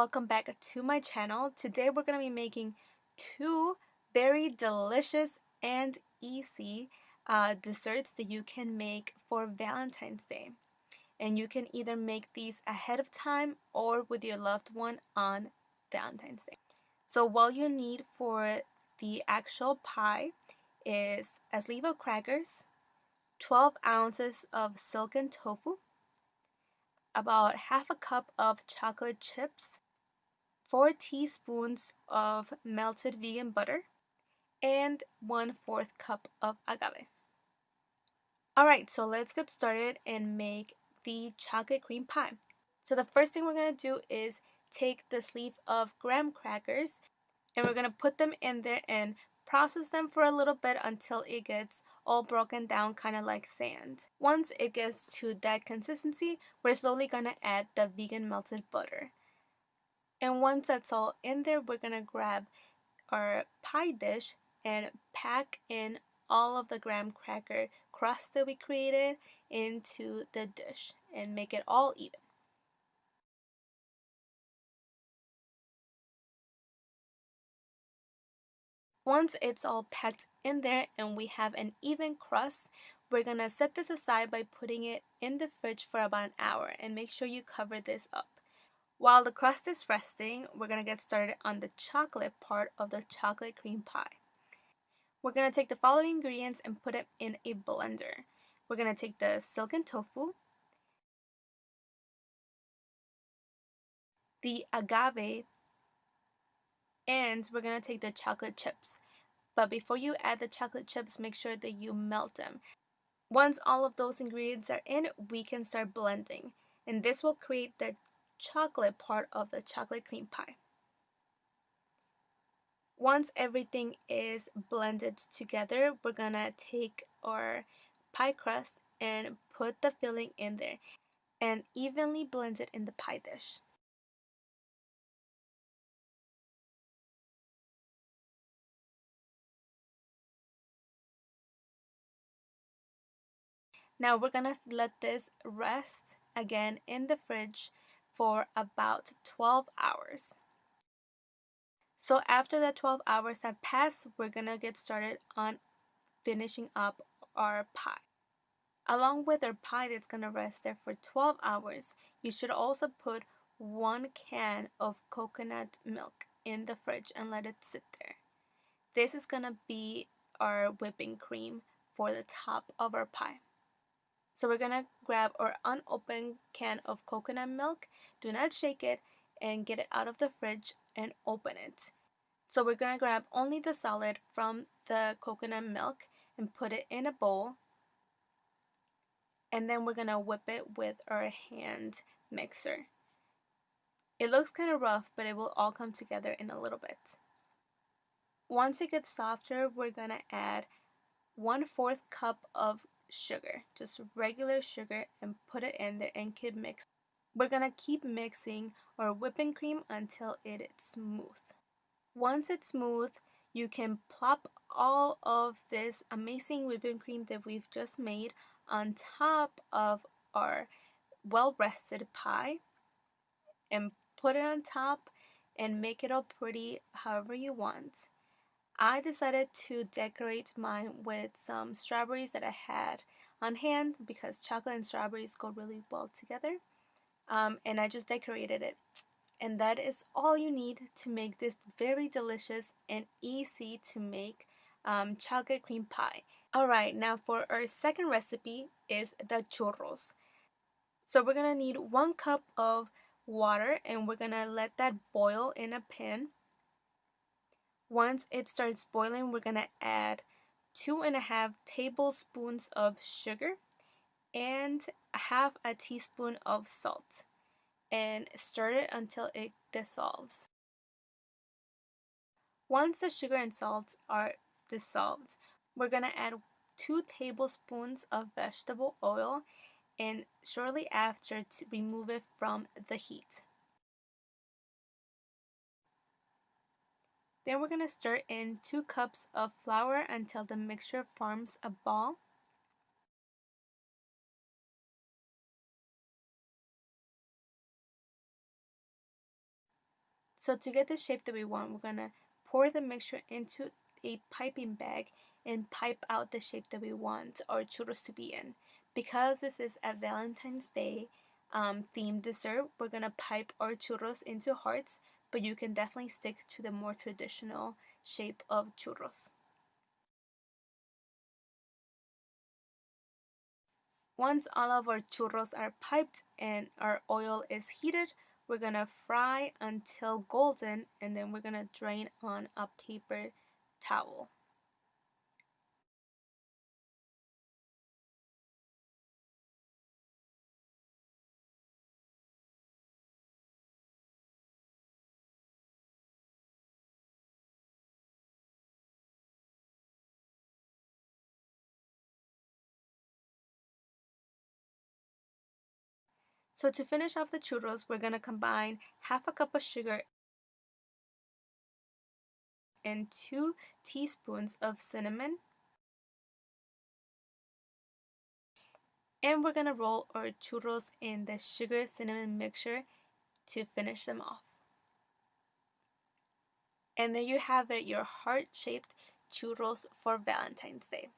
welcome back to my channel. Today we're going to be making two very delicious and easy desserts that you can make for Valentine's Day. And you can either make these ahead of time or with your loved one on Valentine's Day. So what you need for the actual pie is a sleeve of crackers, 12 ounces of silken tofu, about half a cup of chocolate chips, 4 teaspoons of melted vegan butter, and 1/4 cup of agave. Alright, so let's get started and make the chocolate cream pie. So the first thing we're going to do is take the sleeve of graham crackers and we're going to put them in there and process them for a little bit until it gets all broken down, kind of like sand. Once it gets to that consistency, we're slowly going to add the vegan melted butter. And once that's all in there, we're going to grab our pie dish and pack in all of the graham cracker crust that we created into the dish and make it all even. Once it's all packed in there and we have an even crust, we're gonna set this aside by putting it in the fridge for about an hour and make sure you cover this up. While the crust is resting, we're gonna get started on the chocolate part of the chocolate cream pie. We're gonna take the following ingredients and put it in a blender. We're gonna take the silken tofu, the agave, and we're going to take the chocolate chips. But before you add the chocolate chips, make sure that you melt them. Once all of those ingredients are in, we can start blending. And this will create the chocolate part of the chocolate cream pie. Once everything is blended together, we're going to take our pie crust and put the filling in there and evenly blend it in the pie dish. Now we're gonna let this rest again in the fridge for about 12 hours. So after the 12 hours have passed, we're gonna get started on finishing up our pie. Along with our pie that's gonna rest there for 12 hours, you should also put 1 can of coconut milk in the fridge and let it sit there. This is gonna be our whipping cream for the top of our pie. So we're gonna grab our unopened can of coconut milk, do not shake it, and get it out of the fridge and open it. So we're gonna grab only the solid from the coconut milk and put it in a bowl, and then we're gonna whip it with our hand mixer. It looks kind of rough, but it will all come together in a little bit. Once it gets softer, we're gonna add 1/4 cup of sugar, just regular sugar, and put it in there and keep mixing. We're gonna keep mixing our whipping cream until it is smooth. Once it's smooth, you can plop all of this amazing whipping cream that we've just made on top of our well-rested pie and put it on top and make it all pretty however you want. I decided to decorate mine with some strawberries that I had on hand because chocolate and strawberries go really well together. And I just decorated it. And that is all you need to make this very delicious and easy to make chocolate cream pie. Alright, now for our second recipe is the churros. So we're going to need 1 cup of water and we're going to let that boil in a pan. Once it starts boiling, we're going to add 2.5 tablespoons of sugar and 1/2 a teaspoon of salt and stir it until it dissolves. Once the sugar and salt are dissolved, we're going to add 2 tablespoons of vegetable oil and shortly after to remove it from the heat. Then we're going to stir in 2 cups of flour until the mixture forms a ball. So to get the shape that we want, we're going to pour the mixture into a piping bag and pipe out the shape that we want our churros to be in. Because this is a Valentine's Day themed dessert, we're going to pipe our churros into hearts, but you can definitely stick to the more traditional shape of churros. Once all of our churros are piped and our oil is heated, we're gonna fry until golden, and then we're gonna drain on a paper towel. So to finish off the churros, we're gonna combine half a cup of sugar and 2 teaspoons of cinnamon, and we're gonna roll our churros in the sugar cinnamon mixture to finish them off. And there you have it, your heart-shaped churros for Valentine's Day.